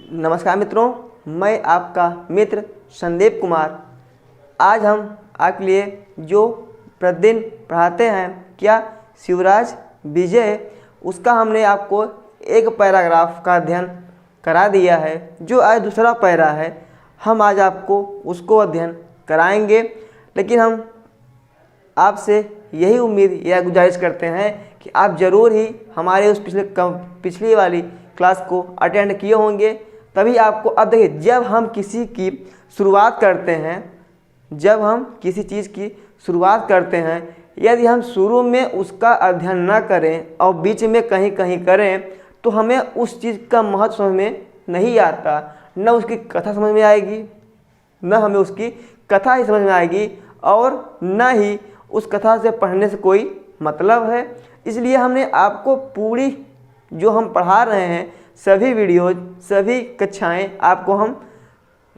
नमस्कार मित्रों, मैं आपका मित्र संदीप कुमार। आज हम आपके लिए जो प्रतिदिन पढ़ाते हैं क्या शिवराज विजय, उसका हमने आपको एक पैराग्राफ का अध्ययन करा दिया है। जो आज दूसरा पैरा है, हम आज आपको उसको अध्ययन कराएंगे। लेकिन हम आपसे यही उम्मीद या गुजारिश करते हैं कि आप ज़रूर ही हमारे उस पिछली वाली क्लास को अटेंड किए होंगे। तभी आपको अब देखिए, जब हम किसी की शुरुआत करते हैं, जब हम किसी चीज़ की शुरुआत करते हैं, यदि हम शुरू में उसका अध्ययन न करें और बीच में कहीं कहीं करें, तो हमें उस चीज़ का महत्व समझ में नहीं आता। न उसकी कथा समझ में आएगी, न हमें उसकी कथा ही समझ में आएगी, और न ही उस कथा से पढ़ने से कोई मतलब है। इसलिए हमने आपको पूरी जो हम पढ़ा रहे हैं, सभी वीडियोज, सभी कक्षाएं आपको हम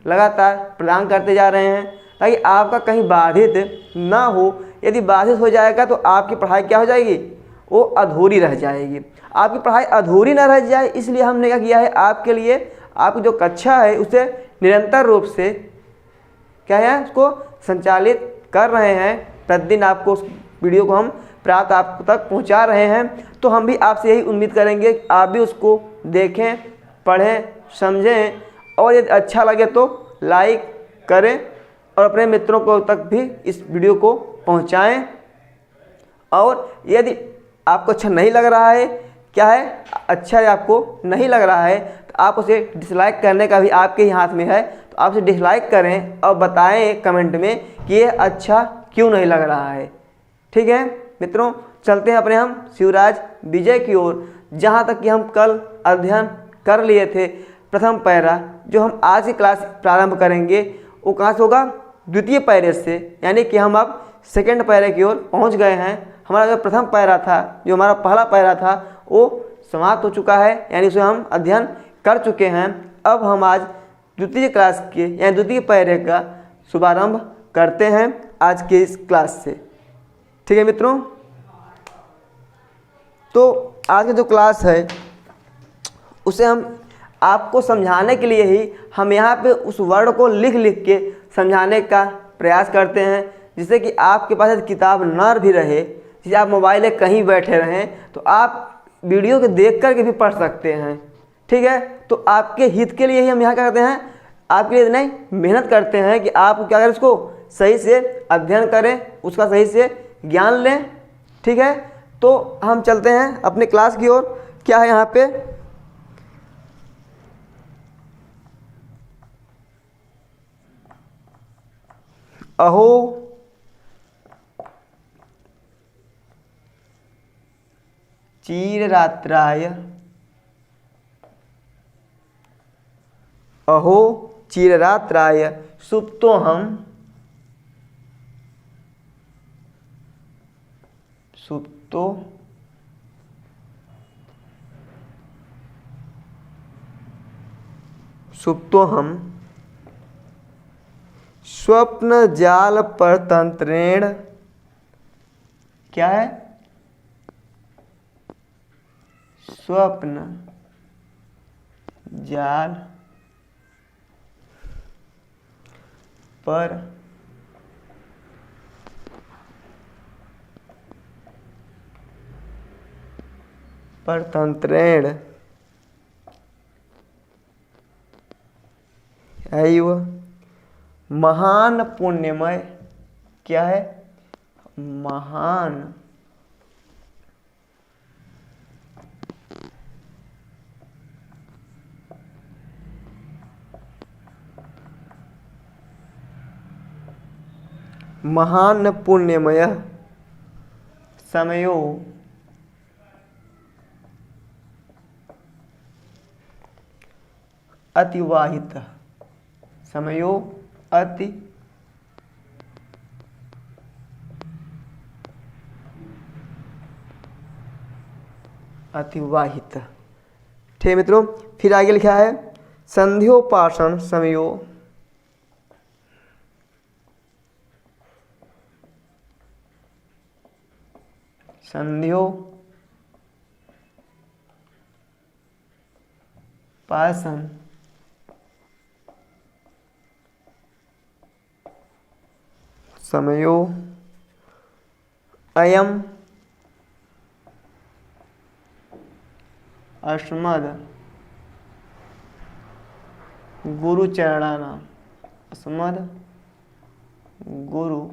लगातार प्रदान करते जा रहे हैं, ताकि आपका कहीं बाधित ना हो। यदि बाधित हो जाएगा तो आपकी पढ़ाई क्या हो जाएगी, वो अधूरी रह जाएगी। आपकी पढ़ाई अधूरी ना रह जाए, इसलिए हमने क्या किया है, आपके लिए आपकी जो कक्षा है उसे निरंतर रूप से क्या है, उसको संचालित कर रहे हैं। प्रतिदिन आपको उस वीडियो को हम प्राप्त आप तक पहुंचा रहे हैं। तो हम भी आपसे यही उम्मीद करेंगे कि आप भी उसको देखें, पढ़ें, समझें, और यदि अच्छा लगे तो लाइक करें और अपने मित्रों को तक भी इस वीडियो को पहुंचाएं। और यदि आपको अच्छा नहीं लग रहा है, क्या है, अच्छा आपको नहीं लग रहा है, तो आप उसे डिसलाइक करने का भी आपके ही हाथ में है। तो आप उसे डिसलाइक करें और बताएं कमेंट में कि ये अच्छा क्यों नहीं लग रहा है। ठीक है मित्रों, चलते हैं अपने हम शिवराज विजय की ओर, जहाँ तक कि हम कल अध्ययन कर लिए थे। प्रथम पैरा जो हम आज की क्लास प्रारंभ करेंगे, वो कहाँ से होगा, द्वितीय पैरे से, यानी कि हम अब सेकंड पैरे की ओर पहुँच गए हैं। हमारा जो प्रथम पैरा था, जो हमारा पहला पैरा था, वो समाप्त हो चुका है, यानी उसे हम अध्ययन कर चुके हैं। अब हम आज द्वितीय क्लास के यानी द्वितीय पैरे का शुभारंभ करते हैं आज के इस क्लास से। ठीक है मित्रों, तो आज की जो क्लास है उसे हम आपको समझाने के लिए ही हम यहाँ पे उस वर्ड को लिख लिख के समझाने का प्रयास करते हैं, जिससे कि आपके पास यदि किताब न भी रहे, जैसे आप मोबाइल में कहीं बैठे रहें, तो आप वीडियो के देख कर के भी पढ़ सकते हैं। ठीक है, तो आपके हित के लिए ही हम यहाँ क्या करते हैं, आपके लिए नहीं मेहनत करते हैं कि आप क्या करें, इसको सही से अध्ययन करें, उसका सही से ज्ञान लें। ठीक है, तो हम चलते हैं अपने क्लास की ओर। क्या है यहाँ पे, अहो चीररात्राय, अहो चीररात्राय सुप्तोहम, सुप्तो सुप्तोहम स्वप्न जाल परतंत्रेण, क्या है, स्वप्न जाल पर परतंत्रेण एव महान पुण्यमय, क्या है, महान महान पुण्यमय समयो अतिवाहित, समयो अतिवाहित। ठीक है मित्रों, फिर आगे लिखा है संध्योपासन समयो, संध्योपासन समयो अयम अस्मद् गुरुचरणानाम् अस्मद् गुरुचरणानां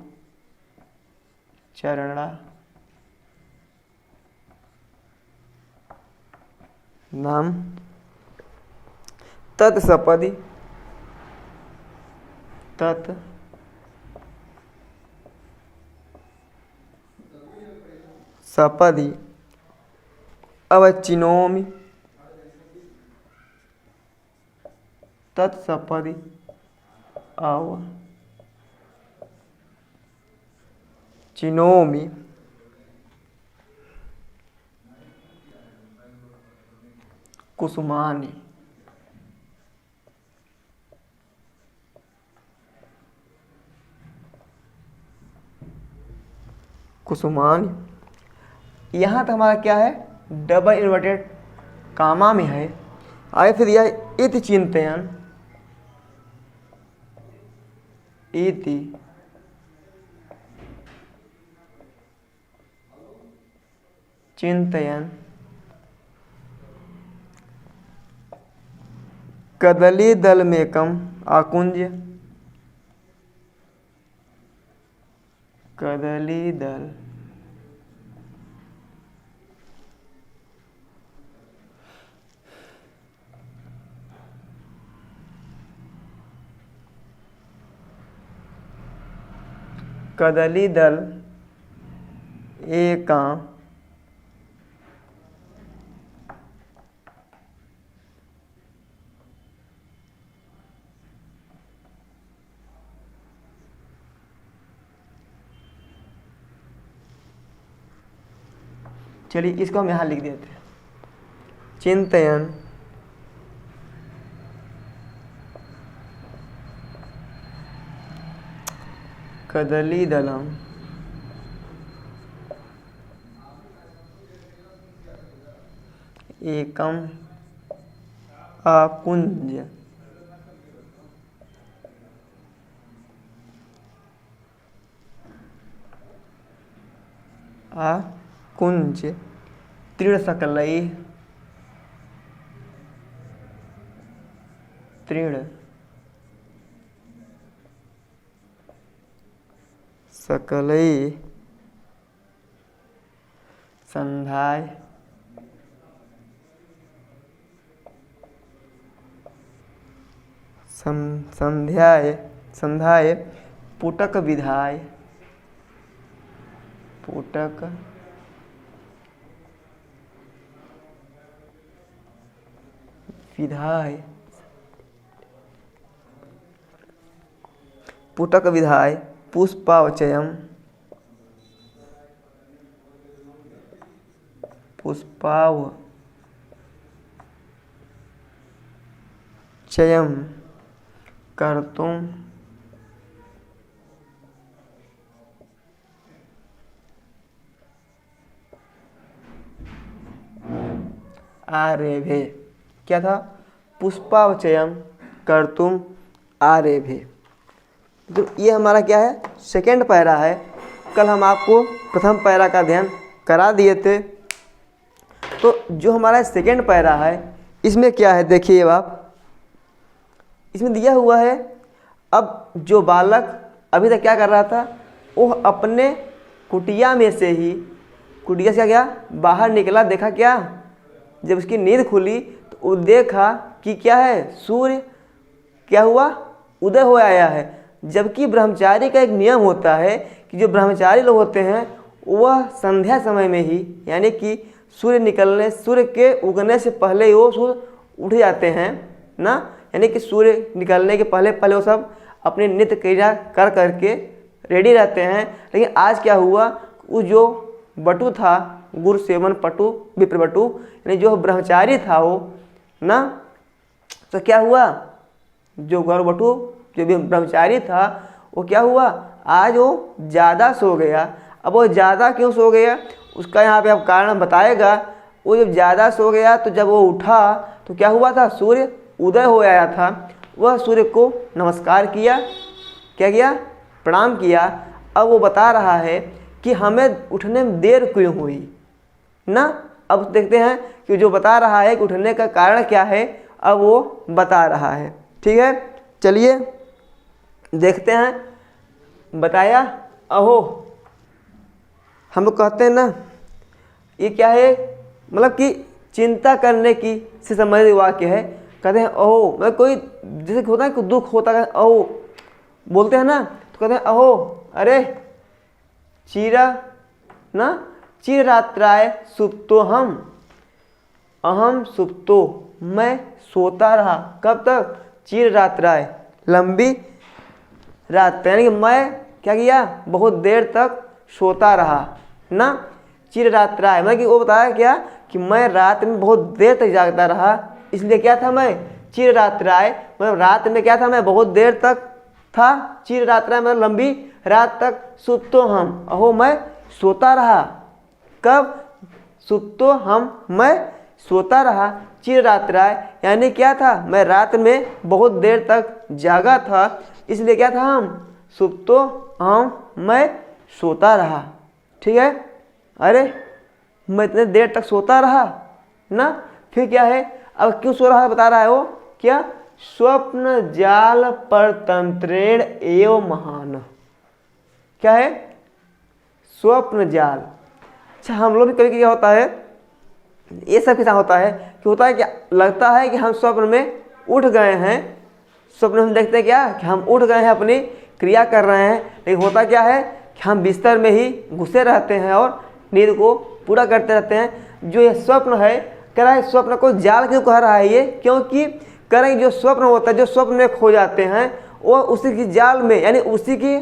तत्सपदि अवचिनोमि तत्सपदि अवचिनोमि कुसुमानि यहाँ तक हमारा क्या है, डबल इन्वर्टेड कामा में है। आगे फिर यह इति चिंतयन, इति चिंतयन कदली दलमेकम आकुंज, कदली दल कदली दल एकां चलिए इसको हम यहाँ लिख देते हैं। चिंतयन कदली दलम एकम आकुंज आकुंज तृणसकलैः सकलैः संध्याय संध्याय पुटक विधाय पुटक विधाय पुटक विधाय पुष्पावचयम पुष्पावचयम कर्तुम आरेभे। क्या था? पुष्पावचयम कर्तुम आरेभे। तो ये हमारा क्या है, सेकेंड पैरा है। कल हम आपको प्रथम पैरा का अध्ययन करा दिए थे। तो जो हमारा सेकेंड पैरा है इसमें क्या है देखिए आप, इसमें दिया हुआ है अब जो बालक अभी तक क्या कर रहा था, वो अपने कुटिया में से ही, कुटिया से क्या बाहर निकला, देखा क्या, जब उसकी नींद खुली तो वो देखा कि क्या है, सूर्य क्या हुआ, उदय हो आया है। जबकि ब्रह्मचारी का एक नियम होता है कि जो ब्रह्मचारी लोग होते हैं वह संध्या समय में ही, यानी कि सूर्य के उगने से पहले ही वो सूर्य उठ जाते हैं ना, यानी कि सूर्य निकलने के पहले पहले वो सब अपने नित्य क्रिया कर करके रेडी रहते हैं। लेकिन आज क्या हुआ, वो जो बटु था, गुरु सेवन पटु विप्र बटु, यानी जो ब्रह्मचारी था वो ना, तो क्या हुआ, जो गौर बटु जो भी ब्रह्मचारी था वो क्या हुआ, आज वो ज़्यादा सो गया। अब वो ज़्यादा क्यों सो गया, उसका यहाँ पे अब कारण बताएगा। वो जब ज़्यादा सो गया तो जब वो उठा तो क्या हुआ था, सूर्य उदय हो आया था। वह सूर्य को नमस्कार किया, क्या किया, प्रणाम किया। अब वो बता रहा है कि हमें उठने में देर क्यों हुई ना। अब देखते हैं कि जो बता रहा है कि उठने का कारण क्या है, अब वो बता रहा है। ठीक है, चलिए देखते हैं। बताया, अहो, हम लोग कहते हैं ना, ये क्या है, मतलब कि चिंता करने की से संबंधित वाक्य है। कहते हैं अहो, मतलब कोई जैसे होता है कि दुख होता है, अहो बोलते हैं ना, तो कहते हैं अहो, अरे चिरा ना चिररात्राय सुप्तो अहम सुप्तो, मैं सोता रहा। कब तक? चिररात्राय, लंबी रात, यानी कि मैं क्या किया, बहुत देर तक सोता रहा ना। चिररात्राय मतलब कि वो बताया क्या कि मैं रात में बहुत देर तक जागता रहा, इसलिए क्या था मैं चिररात्राय, मतलब रात में क्या था, मैं बहुत देर तक था। चिररात्राय मतलब लंबी रात तक। सुप्तो हम, अहो मैं सोता रहा। कब? सुप्तो हम, मैं सोता रहा। चिररात्राय यानी क्या था, मैं रात में बहुत देर तक जागा था, इसलिए क्या था, हम सुप्तो हम, मैं सोता रहा। ठीक है, अरे मैं इतने देर तक सोता रहा ना। फिर क्या है, अब क्यों सो रहा है बता रहा है वो, क्या? स्वप्न जाल परतंत्रेण एव महान। क्या है? स्वप्न जाल। अच्छा, हम लोग भी कभी क्या होता है, ये सब के साथ होता है कि क्या लगता है कि हम स्वप्न में उठ गए हैं, स्वप्न में हम देखते हैं क्या कि हम उठ गए हैं, अपनी क्रिया कर रहे हैं, लेकिन होता क्या है कि हम बिस्तर में ही घुसे रहते हैं और नींद को पूरा करते रहते हैं। जो ये स्वप्न है, कह रहा है स्वप्न को जाल क्यों कह रहा है ये, क्योंकि कह रहे हैं जो स्वप्न होता है, जो स्वप्न में खो जाते हैं, वो उसी की जाल में, यानी उसी की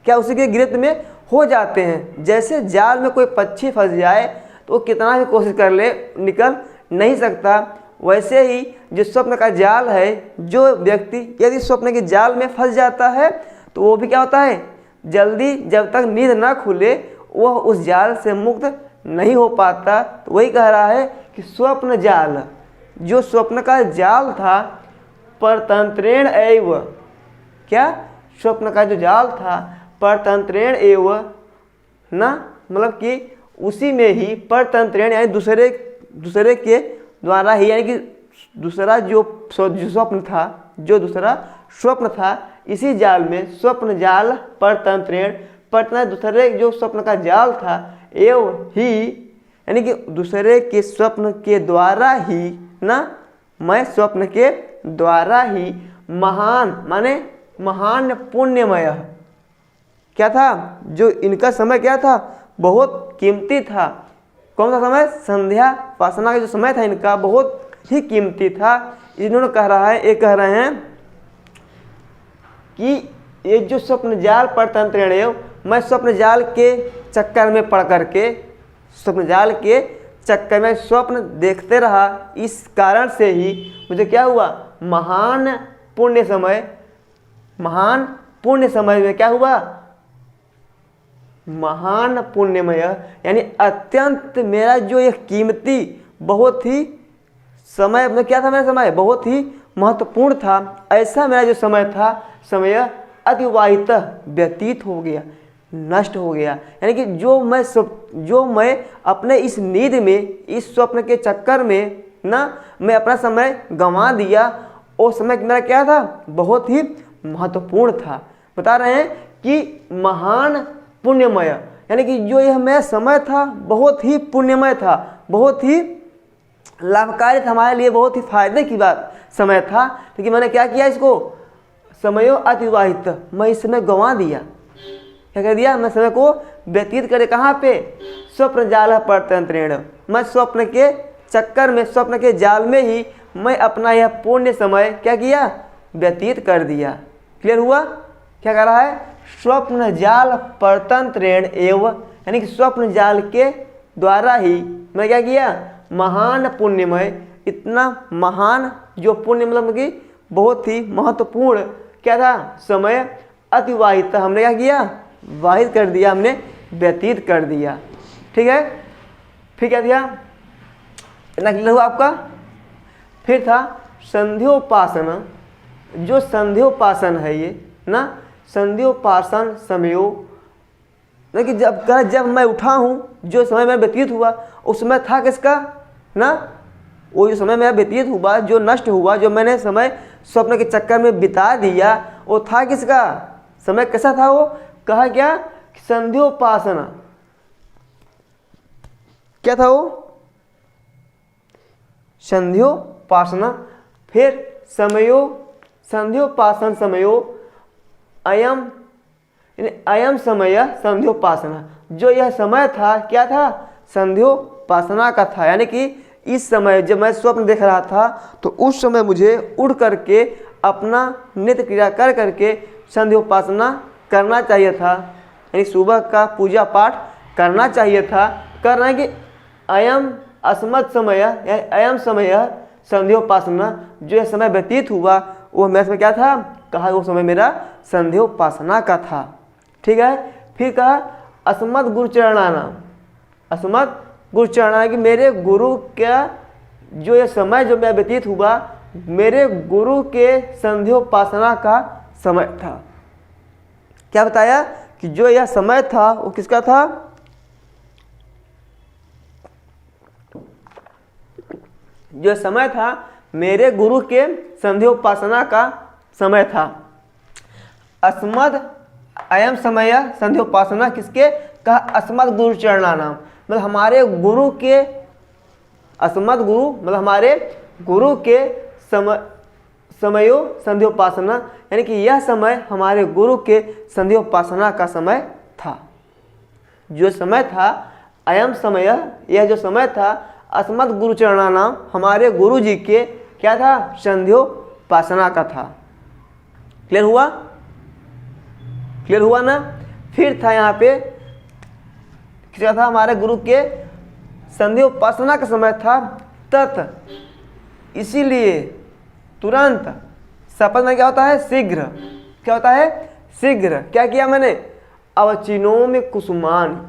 क्या, उसी के गिरफ्त में हो जाते हैं। जैसे जाल में कोई पक्षी फंस जाए तो वो कितना भी कोशिश कर ले निकल नहीं सकता, वैसे ही जो स्वप्न का जाल है, जो व्यक्ति यदि स्वप्न के जाल में फंस जाता है तो वो भी क्या होता है, जल्दी जब तक नींद ना खुले वह उस जाल से मुक्त नहीं हो पाता। तो वही कह रहा है कि स्वप्न जाल, जो स्वप्न का जाल था, परतंत्रेण एव, क्या? स्वप्न का जो जाल था, परतंत्रेण एव ना, मतलब कि उसी में ही, परतंत्रेण यानी दूसरे के द्वारा ही, यानी कि दूसरा जो स्वप्न था, जो दूसरा स्वप्न था, इसी जाल में स्वप्न जाल परतंत्रेण, परतंत्र दूसरे जो स्वप्न का जाल था, एव ही यानी कि दूसरे के स्वप्न के द्वारा ही ना, मैं स्वप्न के द्वारा ही महान माने महान पुण्यमय, क्या था, जो इनका समय क्या था, बहुत कीमती था। कौन सा समय? संध्या उपासना का जो समय था इनका बहुत ही कीमती था। इन्होंने कह रहा है, ये कह रहे हैं कि ये जो स्वप्न जाल परतंत्रेण, मैं स्वप्न जाल के चक्कर में पड़ करके, स्वप्न जाल के चक्कर में स्वप्न देखते रहा, इस कारण से ही मुझे क्या हुआ, महान पुण्य समय में क्या हुआ, महान पुण्यमय, यानी अत्यंत मेरा जो ये कीमती, बहुत ही समय में क्या था, मेरा समय बहुत ही महत्वपूर्ण था, ऐसा मेरा जो समय था, समय अतिवाहित व्यतीत हो गया, नष्ट हो गया। यानी कि जो मैं अपने इस नींद में, इस स्वप्न के चक्कर में ना, मैं अपना समय गंवा दिया, वो समय मेरा क्या था, बहुत ही महत्वपूर्ण था। बता रहे हैं कि महान पुण्यमय, यानी कि जो यह मेरा समय था बहुत ही पुण्यमय था, बहुत ही लाभकारी था हमारे लिए, बहुत ही फायदे की बात समय था, लेकिन मैंने क्या किया, इसको समयो अतिवाहित, मैं इस समय गंवा दिया। क्या कर दिया, मैं समय को व्यतीत करे कहाँ पे, स्वप्न जाल परतंत्रेण, मैं स्वप्न के चक्कर में, स्वप्न के जाल में ही मैं अपना यह पुण्य समय क्या किया, व्यतीत कर दिया। क्लियर हुआ? क्या कह रहा है, स्वप्न जाल परतंत्रेण एव, यानी कि स्वप्न जाल के द्वारा ही मैं क्या किया, महान पुण्यमय, इतना महान जो पुण्य मतलब कि बहुत ही महत्वपूर्ण क्या था, समय अतिवाहित, हमने क्या किया, वाहित कर दिया, हमने व्यतीत कर दिया। ठीक है, फिर क्या दिया, इतना क्लियर हुआ आपका? फिर था संध्योपासन, जो संध्योपासन है ये ना, संध्योपासन समयो लेकिन जब मैं उठा हूँ, जो समय मेरा व्यतीत हुआ उस समय था किसका ना, वो जो समय मेरा व्यतीत हुआ, जो नष्ट हुआ, जो मैंने समय स्वप्न के चक्कर में बिता दिया, वो था किसका समय? कैसा था वो? कहा क्या? संध्योपासना। क्या था वो? संध्योपासना। फिर समयो, संध्योपासन समयो अयम, अयम समय संध्योपासना। जो यह समय था क्या था? संध्योपासना का था। यानी कि इस समय जब मैं स्वप्न देख रहा था तो उस समय मुझे उठ करके अपना नित्य क्रिया कर करके संध्योपासना करना चाहिए था, यानी सुबह का पूजा पाठ करना चाहिए था। कर रहे हैं कि अयम अस्मत् समय, अयम समय संध्योपासना, जो यह समय व्यतीत हुआ वो मेरा समय क्या था? कहा वो समय मेरा संध्योपासना का था। ठीक है। फिर कहा अस्मत् गुरुचरणानाम, अस्मत् गुरुचरणानाम कि मेरे गुरु का जो ये समय जो मैं व्यतीत हुआ, मेरे गुरु के संध्योपासना का समय था। क्या बताया? कि जो यह समय था वो किसका था? जो समय था मेरे गुरु के संध्योपासना का समय था। अस्मद अयम समय संध्योपासना किसके? कहा अस्मद गुरु चरणानाम, मतलब हमारे गुरु के, अस्मद गुरु मतलब हमारे गुरु के समयो संध्योपासना, यानी कि यह समय हमारे गुरु के संध्योपासना का समय था। जो समय था अयम समय, यह जो समय था अस्मद गुरु चरणानाम, हमारे गुरु जी के क्या था? संध्योपासना का था। क्लियर हुआ? क्लियर हुआ ना? फिर था यहाँ पे क्या था? हमारे गुरु के संध्योपासना का समय था। तत्, इसीलिए तुरंत, सपन में क्या होता है? शीघ्र। क्या होता है? शीघ्र। क्या किया मैंने? अवचिनों में कुसुमान,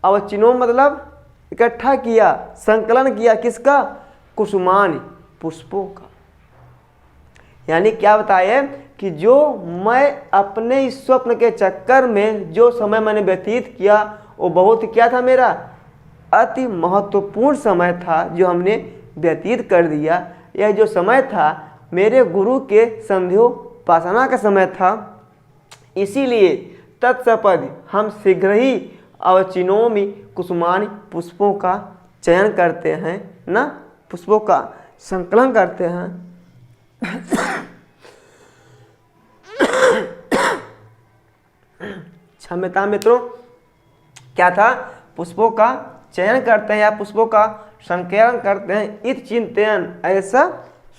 अवचिनों मतलब इकट्ठा किया, संकलन किया, किसका? कुसुमान, पुष्पों का। यानी क्या बताया कि जो मैं अपने इस स्वप्न के चक्कर में जो समय मैंने व्यतीत किया वो बहुत क्या था? मेरा अति महत्वपूर्ण समय था जो हमने व्यतीत कर दिया। यह जो समय था मेरे गुरु के संध्योपासना का समय था। इसीलिए तत्सपद हम शीघ्र ही अवचिनोमि कुसुमानि, पुष्पों का चयन करते हैं ना, पुष्पों का संकलन करते हैं। क्षम्यता मित्रों, क्या था? पुष्पों का चयन करते हैं या पुष्पों का संकलन करते हैं। इत चिंतन, ऐसा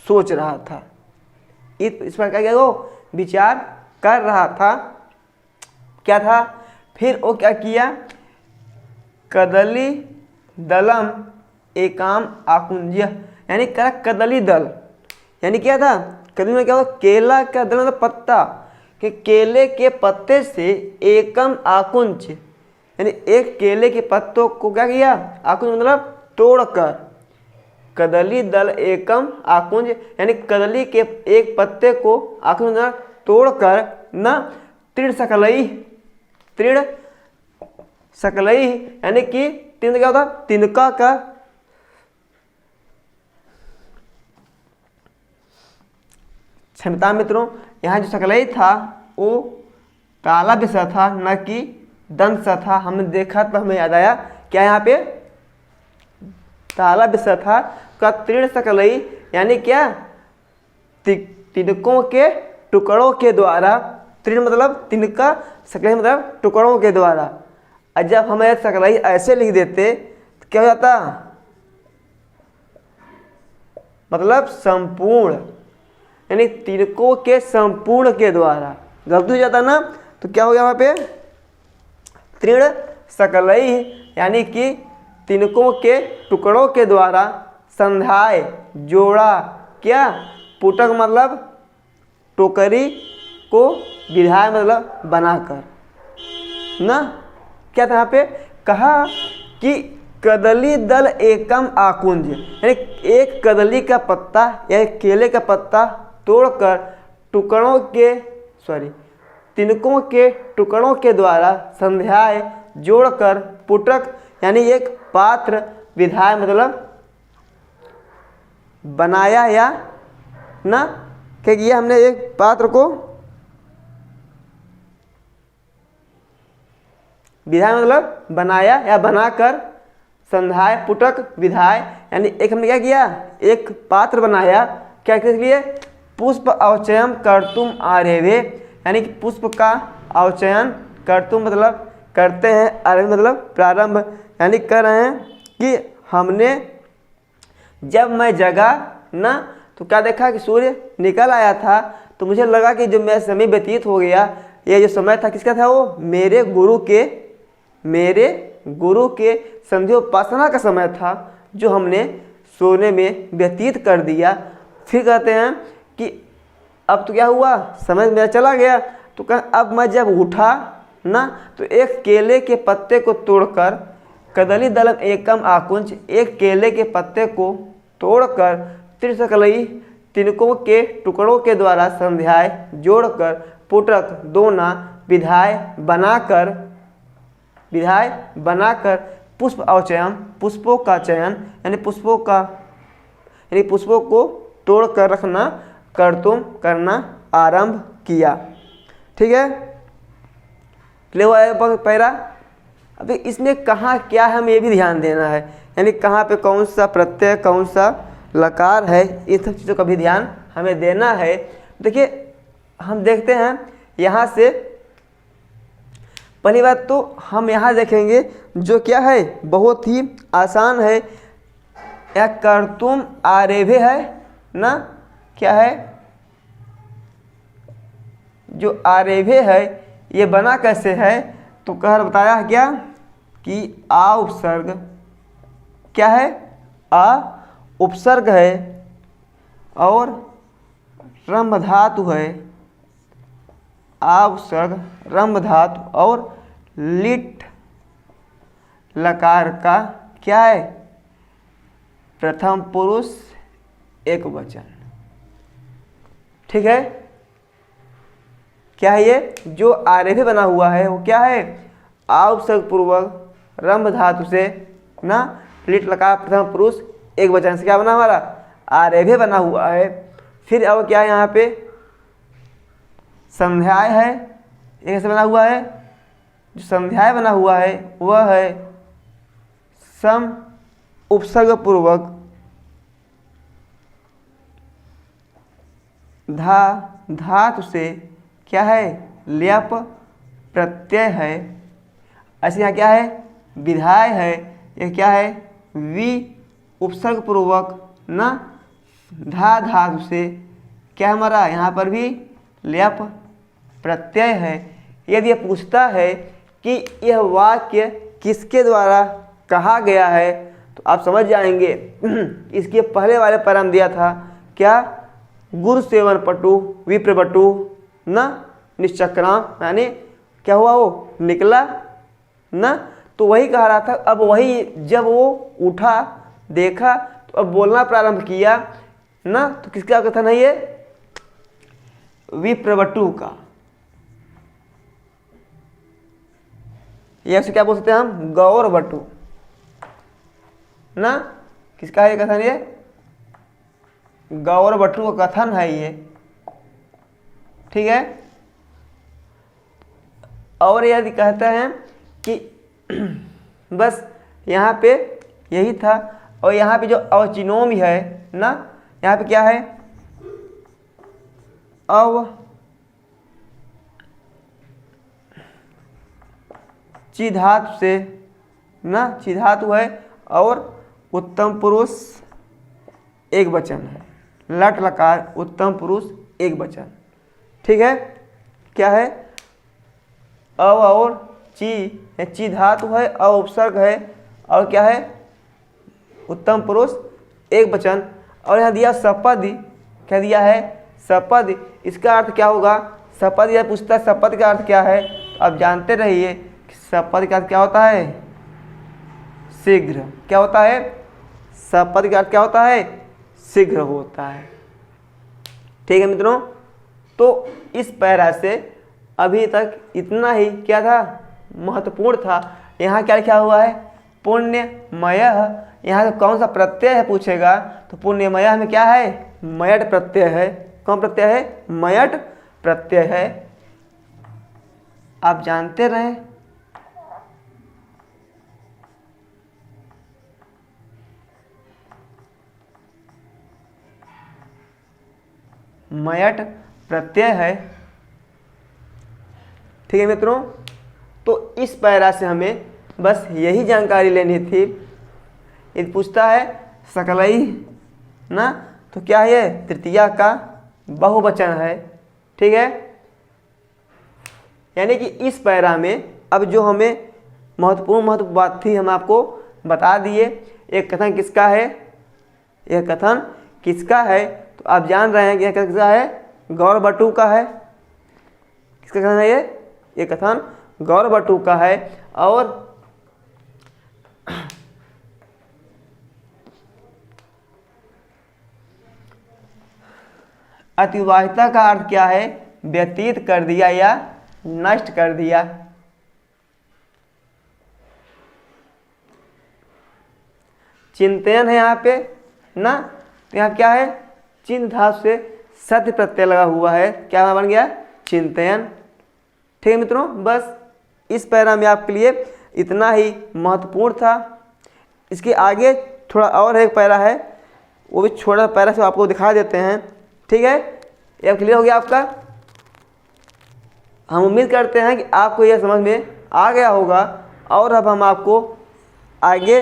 सोच रहा था, इस पर क्या वो विचार कर रहा था। क्या था? फिर वो क्या किया? कदली दलम एकाम आकुंज्य, यानी कदली दल, यानी क्या था? कदली में क्या होता? केला का दल मतलब पत्ता, कि केले के पत्ते से एकम आकुंज, यानी एक केले के पत्तों को क्या किया? आकुंज मतलब तोड़कर। कदली दल एकम आकुंज, यानी कदली के एक पत्ते को आकुंज तोड़कर न तृण सकलई, तृण सकलई, यानी कि तीन क्या होता? तिनका का, क्षमता मित्रों, यहाँ जो सकलई था वो काला विषय था, न कि दंत सा था। हमने देखा तो हमें याद आया क्या यहाँ पे? काला विषय था। का तृण सकलई, यानी क्या? तिनकों के टुकड़ों के द्वारा, तृण मतलब तिनका, सकलई मतलब टुकड़ों के द्वारा। और जब हमें सकलई ऐसे लिख देते तो क्या हो जाता? मतलब संपूर्ण, यानी तिनकों के संपूर्ण के द्वारा। गलती हो जाता ना, तो क्या हो गया वहाँ पे? तृण सकलई, यानी कि तिनकों के टुकड़ों के द्वारा, संध्याय जोड़ा, क्या? पुटक मतलब टोकरी को, विधाय मतलब बनाकर ना। क्या था यहाँ पे? कहा कि कदली दल एकम आकुंज, यानी एक कदली का पत्ता या केले का पत्ता तोड़कर टुकड़ों के, तिनकों के टुकड़ों के द्वारा संध्याएं जोड़कर पुटक यानी एक पात्र विधाय मतलब बनाया या ना क्या किया हमने एक पात्र को विधाय मतलब बनाया या बनाकर संध्याय पुटक विधाय यानी एक हमने क्या किया एक पात्र बनाया क्या किस लिए पुष्प अवचयन कर्तुम आरेभे यानी कि पुष्प का अवचयन कर्तुम मतलब करते हैं आरेभे मतलब प्रारंभ यानी कर रहे हैं कि हमने जब मैं जगा ना तो क्या देखा कि सूर्य निकल आया था तो मुझे लगा कि जो मेरा समय व्यतीत हो गया ये जो समय था किसका था वो मेरे गुरु के संध्योपासना का समय था जो हमने सोने में व्यतीत कर दिया। फिर कहते हैं कि अब तो क्या हुआ समय मेरा चला गया तो अब मैं जब उठा ना तो एक केले के पत्ते को तोड़कर कदली दलम एकम आकुंच एक केले के पत्ते को तोड़कर त्रिशकलई तिनकों के टुकड़ों के द्वारा संध्याय जोड़कर पुटक दोना विधाय बनाकर पुष्प अवचयन पुष्पों का चयन यानी पुष्पों को तोड़कर रखना कर्तुम करना आरंभ किया। ठीक है क्लियर हुआ है पहला। अभी इसमें कहाँ क्या है हमें ये भी ध्यान देना है यानी कहाँ पे कौन सा प्रत्यय कौन सा लकार है इस सब चीज़ों का भी ध्यान हमें देना है। देखिए हम देखते हैं यहाँ से पहली बात तो हम यहाँ देखेंगे जो क्या है बहुत ही आसान है या कर्तुम आरेभे है ना क्या है जो आरेभे है ये बना कैसे है तो कह बताया क्या कि आ उपसर्ग क्या है आ उपसर्ग है और रंभ धातु है आ उपसर्ग रंभ धातु और लिट लकार का क्या है प्रथम पुरुष एक वचन। ठीक है क्या है ये जो आरेभे बना हुआ है वो क्या है आ उपसर्ग पूर्वक रंभ धातु से ना लिट लकार प्रथम पुरुष एक वचन से क्या बना हमारा आरेभे बना हुआ है। फिर अब क्या है यहाँ पे संध्याय है एक से बना हुआ है जो संध्याय बना हुआ है वह है सम उपसर्ग पूर्वक धातु से क्या है ल्यप प्रत्यय है। ऐसे यहाँ क्या है विधाय है यह क्या है वि उपसर्ग पूर्वक न धातु से क्या हमारा यहाँ पर भी ल्यप प्रत्यय है। यदि यह पूछता है कि यह वाक्य किसके द्वारा कहा गया है तो आप समझ जाएंगे इसके पहले वाले पर हम दिया था क्या गुरु सेवन पटु विप्रवटु न निश्चक्राम यानी क्या हुआ वो निकला न तो वही कह रहा था। अब वही जब वो उठा देखा तो अब बोलना प्रारंभ किया ना तो किसका कथन है ये विप्रवटु का। या क्या बोल सकते हैं हम गौर बटु ना किसका है कथन ये गौर बटु का कथन है ये। ठीक है और यदि कहते हैं कि बस यहाँ पे यही था और यहाँ पे जो अवचिनोमी है ना यहाँ पे क्या है अव चिधातु से ना चिधातु है और उत्तम पुरुष एक वचन है लट लकार उत्तम पुरुष एक वचन। ठीक है क्या है अव और ची धातु है अ उपसर्ग है और क्या है उत्तम पुरुष एक वचन। और यहाँ दिया सपद क्या दिया है सपद इसका अर्थ क्या होगा सपद यह पूछता है सपद का अर्थ क्या है तो आप जानते रहिए कि सपद का अर्थ क्या होता है शीघ्र। क्या होता है सपद का अर्थ क्या होता है शीघ्र होता है। ठीक है मित्रों तो इस पैरा से अभी तक इतना ही क्या था, महत्वपूर्ण था। यहाँ क्या लिखा हुआ है, पुण्यमय। यहाँ से कौन सा प्रत्यय है पूछेगा तो पुण्यमय में क्या है, मयट प्रत्यय है। कौन प्रत्यय है, मयट प्रत्यय है। आप जानते रहे मयट प्रत्यय है। ठीक है मित्रों, तो इस पैरा से हमें बस यही जानकारी लेनी थी। यदि पूछता है सकलई ना, तो क्या है, ये तृतीया का बहुवचन है। ठीक है, यानी कि इस पैरा में अब जो हमें महत्वपूर्ण बात थी हम आपको बता दिए। एक कथन किसका है, यह कथन किसका है, तो आप जान रहे हैं कि यह किसका है, गौरबटू का है। किसका कथन है ये कथन गौरबटू का है। और अतिवाहिता का अर्थ क्या है, व्यतीत कर दिया या नष्ट कर दिया। चिंतन है यहाँ पे ना, तो यहाँ क्या है, चिन्ह धातु से सत्य प्रत्यय लगा हुआ है, क्या बन गया, चिंतन। ठीक है मित्रों, बस इस पैरा में आपके लिए इतना ही महत्वपूर्ण था। इसके आगे थोड़ा और एक पैरा है, वो भी छोटा पैरा से आपको दिखा देते हैं। ठीक है, ये क्लियर हो गया आपका। हम उम्मीद करते हैं कि आपको यह समझ में आ गया होगा। और अब हम आपको आगे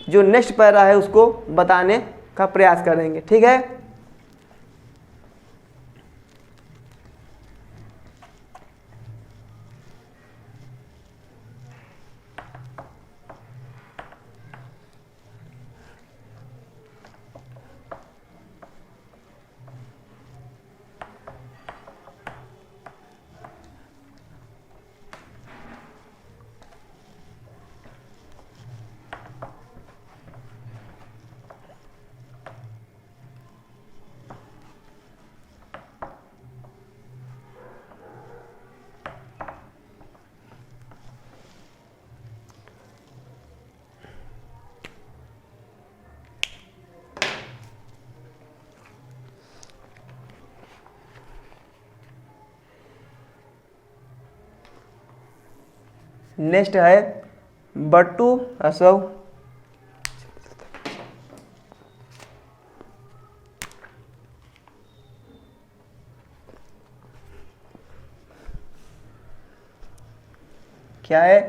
जो नेक्स्ट पैरा है उसको बताने का प्रयास करेंगे। ठीक है, नेक्स्ट है बट्टू असव। क्या है,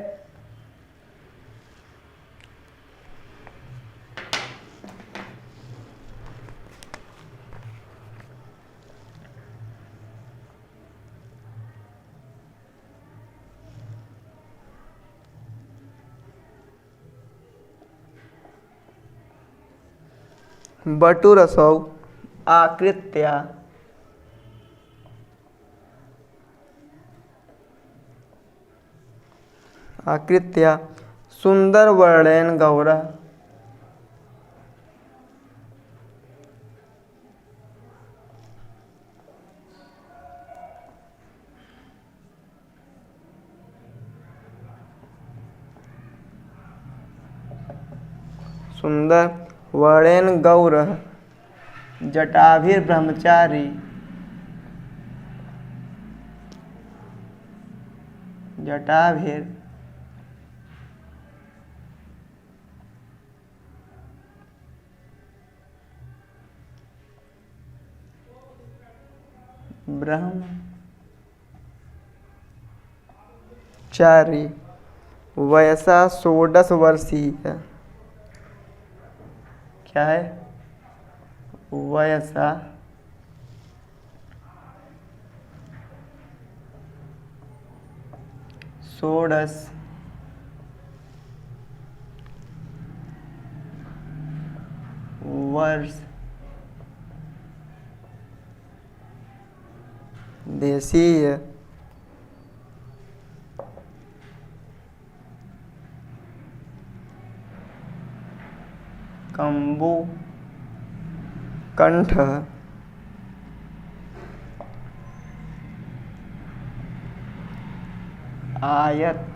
बटुरसौ आकृत्या। आकृत्या सुंदर वर्णन गौरव। सुंदर वर्णन गौरव जटाभिर ब्रह्मचारी। जटाभिर ब्रह्मचारी वयसा 16 वर्षीय। क्या है, वयसा 16 वर्ष देशीय। कंबु कंठ आयत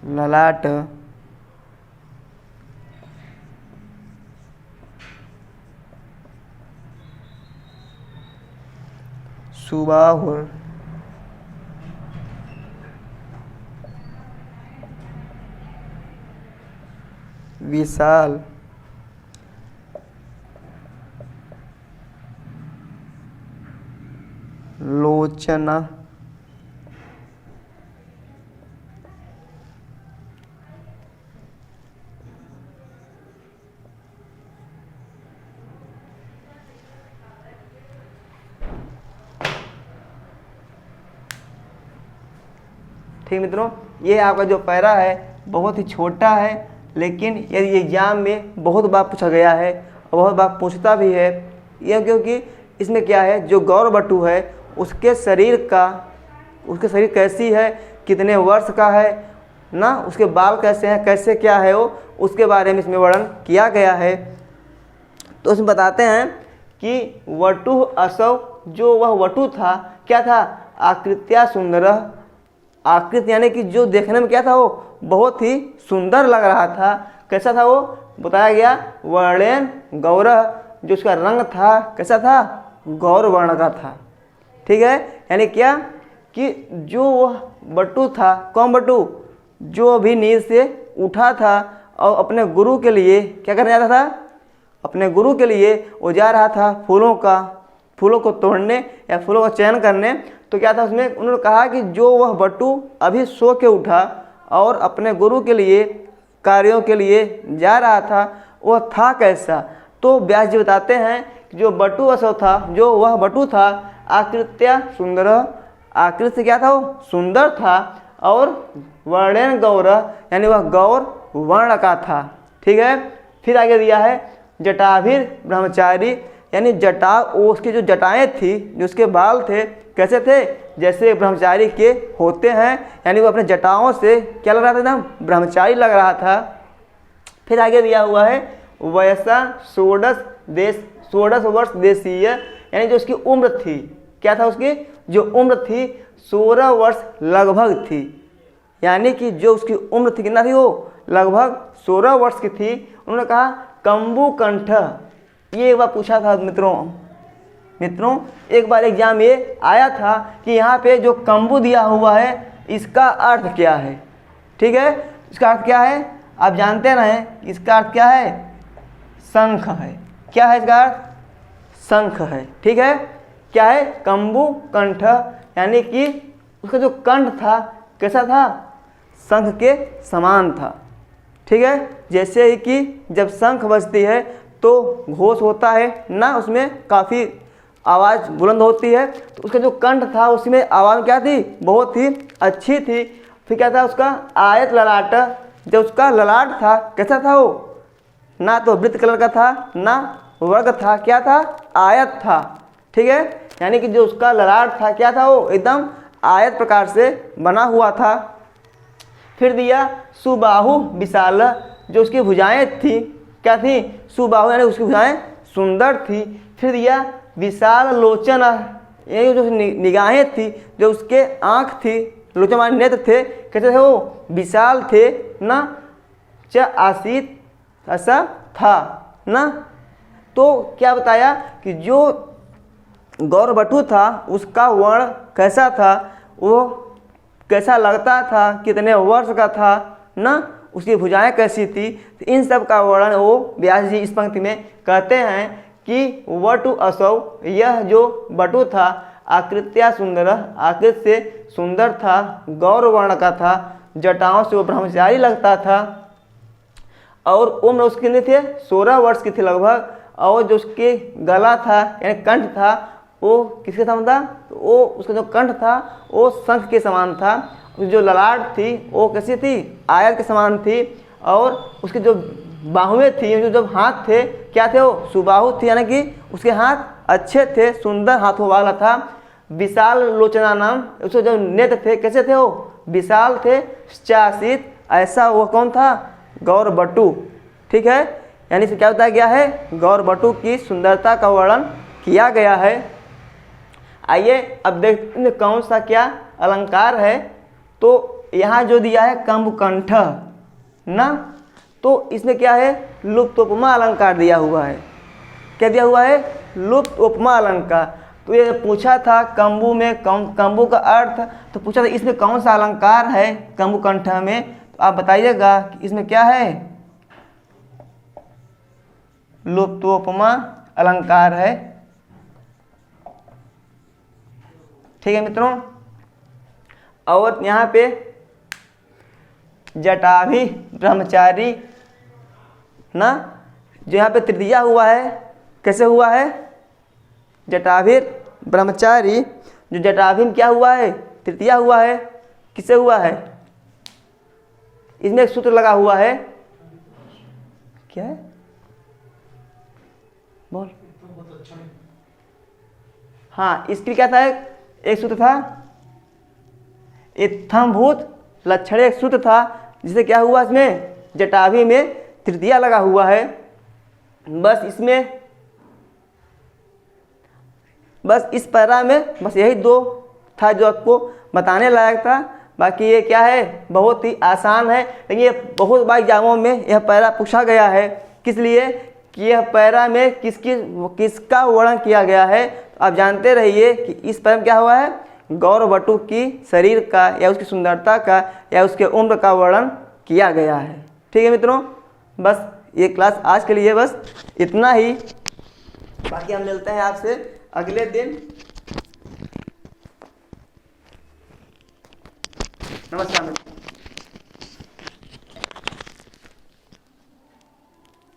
ललाट सुबाहुर विशाल लोचना ठीक मित्रों, ये आपका जो पैरा है बहुत ही छोटा है, लेकिन यदि एग्जाम में बहुत बार पूछा गया है और बहुत बार पूछता भी है। यह क्योंकि इसमें क्या है, जो गौरवटु है उसके शरीर कैसी है, कितने वर्ष का है ना, उसके बाल कैसे हैं, कैसे क्या है वो, उसके बारे में इसमें वर्णन किया गया है। तो इसमें बताते हैं कि वटु असौ, जो वह वटु था क्या था, आकृत्या सुंदर, आकृति यानी कि जो देखने में क्या था वो बहुत ही सुंदर लग रहा था। कैसा था वो बताया गया, वर्णेन गौरव, जो उसका रंग था कैसा था, गौर वर्ण का था। ठीक है, यानी क्या कि जो वह बटु था, कौन बटु, जो अभी नींद से उठा था और अपने गुरु के लिए क्या करने जाता था, अपने गुरु के लिए वो जा रहा था फूलों को तोड़ने या फूलों का चयन करने। तो क्या था उसमें, उन्होंने कहा कि जो वह बटु अभी सो के उठा और अपने गुरु के लिए कार्यों के लिए जा रहा था, वह था कैसा। तो व्यास जी बताते हैं कि जो बटु असौ था, जो वह बटु था, आकृत्या सुंदर, आकृति क्या था वो सुंदर था, और वर्णेन गौर यानी वह गौर वर्ण का था। ठीक है, फिर आगे दिया है जटाभिर ब्रह्मचारी, यानी जटा, उसकी जो जटाएं थी, जो उसके बाल थे कैसे थे, जैसे ब्रह्मचारी के होते हैं, यानी वो अपने जटाओं से क्या लग रहा था, एकदम ब्रह्मचारी लग रहा था। फिर आगे दिया हुआ है वयसा 16 वर्ष देशीय, यानी जो उसकी उम्र थी, क्या था उसकी जो उम्र थी 16 वर्ष लगभग थी, यानी कि जो उसकी उम्र थी कितना थी, वो लगभग 16 वर्ष की थी। उन्होंने कहा कंबु कंठ, ये एक बार पूछा था मित्रों एक बार एग्जाम ये आया था कि यहाँ पे जो कंबु दिया हुआ है इसका अर्थ क्या है। ठीक है, इसका अर्थ क्या है आप जानते रहें, इसका अर्थ क्या है, शंख है। क्या है इसका अर्थ, शंख है। ठीक है, क्या है, कंबु कंठ, यानी कि उसका जो कंठ था कैसा था, शंख के समान था। ठीक है, जैसे ही कि जब शंख बजती है तो घोष होता है ना, उसमें काफ़ी आवाज़ बुलंद होती है, तो उसका जो कंठ था उसमें आवाज़ क्या थी, बहुत ही अच्छी थी। फिर क्या था उसका आयत ललाट, जब उसका ललाट था कैसा था वो, ना तो वृत्त कलर का था ना वर्ग था, क्या था, आयत था। ठीक है, यानी कि जो उसका ललाट था क्या था, वो एकदम आयत प्रकार से बना हुआ था। फिर दिया सुबाहु विशाल, जो उसकी भुजाएं थी क्या थी, सुबाहु यानी उसकी भुजाएं सुंदर थी। फिर दिया विशाल लोचन, ये जो निगाहें थी, जो उसके आँख थी, लोचन माने नेत्र थे, कैसे थे वो, विशाल थे ना, च आसीत ऐसा था ना। तो क्या बताया कि जो गौरवटु था उसका वर्ण कैसा था, वो कैसा लगता था, कितने वर्ष का था ना, उसकी भुजाएं कैसी थी, तो इन सब का वर्णन वो व्यास जी इस पंक्ति में कहते हैं कि वटु असौ, यह जो बटु था आकृत्या सुंदर, आकृति से सुंदर था, गौर वर्ण का था, जटाओं से वो ब्रह्मचारी लगता था, और उम्र उसकी नहीं थे 16 वर्ष की थी लगभग, और जो उसके गला था यानी कंठ था वो किसके समान था, तो वो उसका जो कंठ था वो शंख के समान था, जो ललाट थी वो कैसी थी, आयत के समान थी, और उसके जो बाहुएं थी, जो जब हाथ थे क्या थे, वो सुबाहु थी, यानी कि उसके हाथ अच्छे थे, सुंदर हाथों वाला था। विशाल लोचना नाम, उसके जो नेत्र थे कैसे थे, वो विशाल थे। चासित, ऐसा वो कौन था, गौरवटु। ठीक है, यानी से क्या बताया गया है, गौरवटु की सुंदरता का वर्णन किया गया है। आइए अब देखते हैं कौन सा क्या अलंकार है। तो यहाँ जो दिया है कंबकंठ ना, तो इसमें क्या है, लुप्तोपमा अलंकार दिया हुआ है। क्या दिया हुआ है, लुप्त उपमा अलंकार। तो ये पूछा था कंबु में कंबु का अर्थ, तो पूछा था इसमें कौन सा अलंकार है कंबुकंठ में, तो आप बताइएगा कि इसमें क्या है, लुप्तोपमा अलंकार है। ठीक है मित्रों। और यहाँ पे जटाभि ब्रह्मचारी ना, जो यहाँ पे तृतीया हुआ है, कैसे हुआ है, जटाभिर ब्रह्मचारी, जो जटाभि में क्या हुआ है, तृतीया हुआ है, किससे हुआ है, इसमें एक सूत्र लगा हुआ है, क्या है, बोल। हाँ, इसके क्या था, एक सूत्र था, इत्थम्भूत लक्षण एक सूत्र था, जिसे क्या हुआ, इसमें जटाभि में तृतीया लगा हुआ है। बस इसमें, बस इस पैरा में बस यही दो था जो आपको बताने लायक था। बाकी ये क्या है, बहुत ही आसान है, लेकिन ये बहुत बार एग्जामों में यह पैरा पूछा गया है। किस लिए कि यह पैरा में किसका वर्णन किया गया है। तो आप जानते रहिए कि इस पैरा में क्या हुआ है, गौरवटु की शरीर का या उसकी सुंदरता का या उसके उम्र का वर्णन किया गया है। ठीक है मित्रों, बस ये क्लास आज के लिए बस इतना ही। बाकी हम मिलते हैं आपसे अगले दिन। नमस्कार।